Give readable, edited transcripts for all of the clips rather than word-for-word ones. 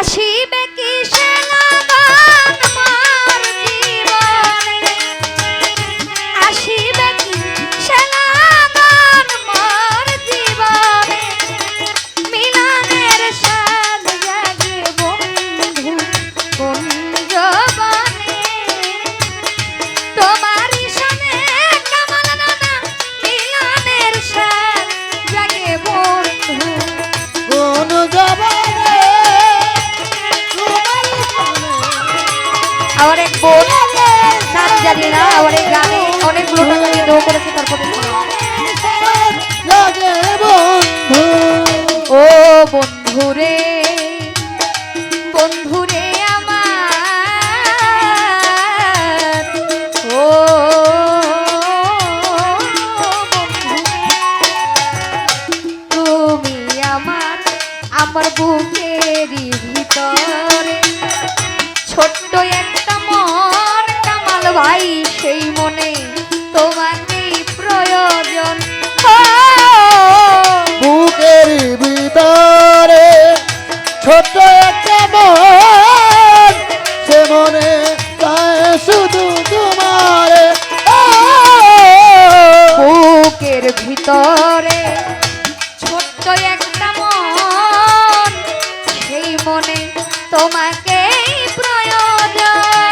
আসিবে কি সে লগন মোর জীবনে, আসিবে কি সে লগন মোর জীবনে, মিলনের স্বাদ জাগে বন্ধু কোন যৌবনে, তোমারই সনে কামাল নানা মিলনের স্বাদ জাগে বন্ধু কোন জবানে আমার এক বোন নাম জানি না, আমার এই গানে অনেকগুলো টাকা দিয়ে দৌ করেছে, তারপরে লাগে বন্ধু। ও বন্ধুরে বন্ধুরে আমার, ও বন্ধু, তুমি আমার আমার বুকেরই ভিতরে ছোট্ট একটা মন কামাল ভাই, সেই মনে তোমাকে প্রয়োজন। বুকের ভিতরে ছোট্ট একটা মন, সে মনে চায় শুধু তোমারে। বুকের ভিতরে ছোট্ট একটা মন, সেই মনে তোমাকে প্রয়োজন।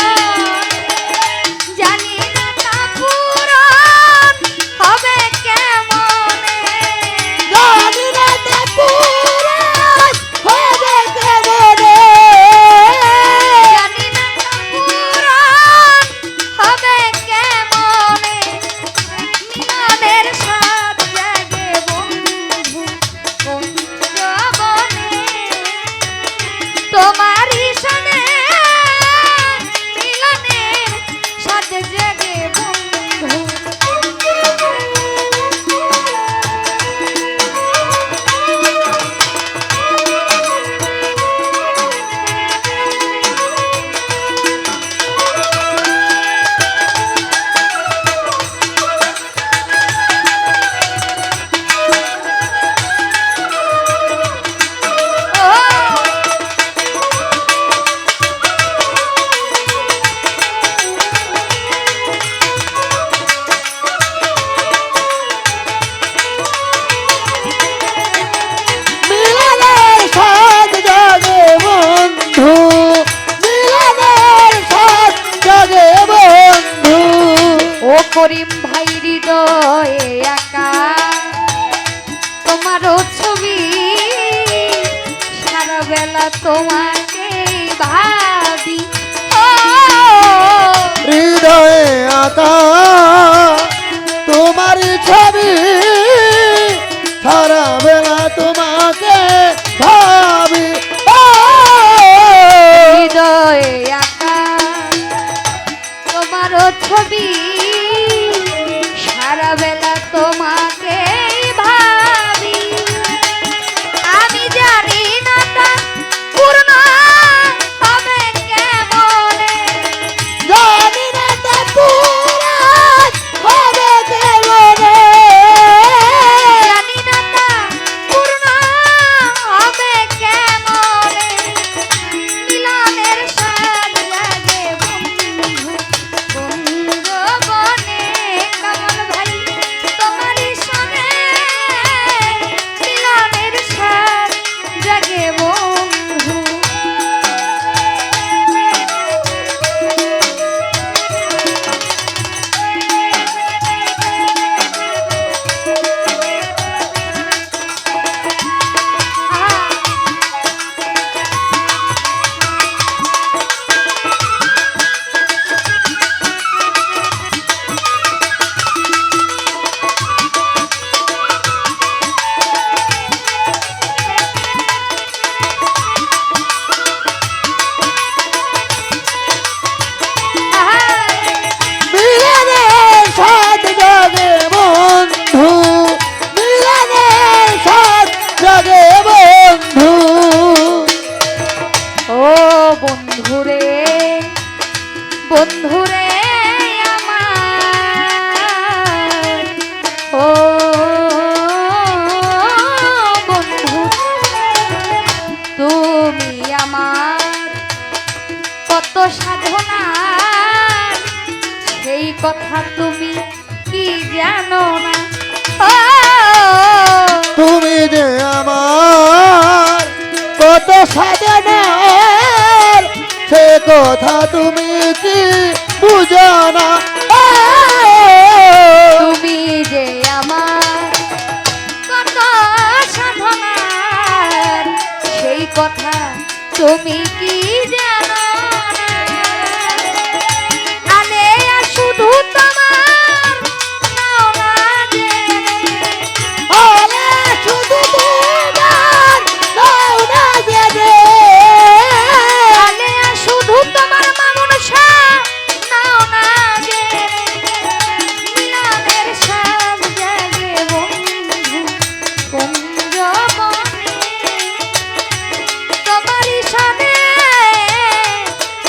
জানি না তা পূরণ হবে কেমনে, জানি না তা পূরণ হবে কেমনে, জানি না তা পূরণ হবে কেমনে, মিলনের স্বাদ জাগে বন্ধু কোন যৌবনে, তোমারই সনে মিলনের স্বাদ জাগে বন্ধু। মিলনের স্বাদ জাগে বন্ধু, মিলনের স্বাদ জাগে বন্ধু। ও করিম ভাই হৃদয়ে একা তোমারও ছবি, সারা বেলা তোমাকে ভাবি। ও হৃদয়ে আঁকা তোমার ছবি, সারা বেলা তোমাকে ভাবি। হৃদয়ে একা তোমারও ছবি, সারা বেলা তোমাকে ভাবি। আমি জানি না তা পূর্ণ হবে কেমনে, জানি না তা পূরণ হবে কেমনে, জানি না তা পূর্ণ হবে কেমনে, মিলনের স্বাদ লাগে বন্ধু কোন যৌবনে, কামাল ভাই তোমারই সনে মিলনের স্বাদ জাগে বন্ধু। মিলনের স্বাদ জাগে বন্ধু, মিলনের স্বাদ জাগে বন্ধু। ও বন্ধুরে বন্ধুরে আমার, ও বন্ধু তুমি আমার কথা তুমি কি জানো না ও তুমি যে আমার কত সাধনার সে কথা তুমি কি বুঝো না তুমি যে আমার কত সাধনার সেই কথা তুমি কি জানো না? আলেয়া শুধু তোমার নাও না জেনে, আরে শুধু তোমার নাও না জেনে আলেয়া শুধু তোমার মামুন শাহ নাও না জেনে, মিলনের স্বাদ জাগে বন্ধু কুঞ্জবনে, তোমারই সাথে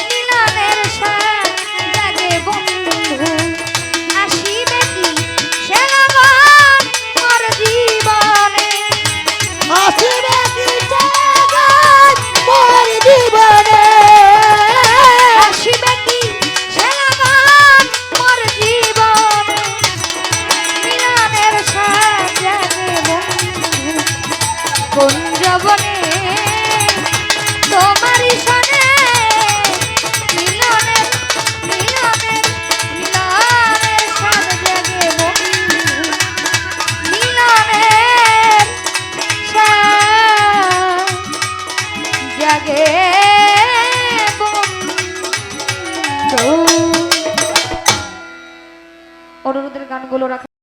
মিলনের স্বাদ জাগে বন্ধু, আসিবে কি সে লগন মোর জীবনে, আসিবে কি জগৎ মোর জীবনে আসিবে কি সে লগন মোর জীবনে, মিলনের স্বাদ জাগে বন্ধু কুঞ্জবনে, তোমার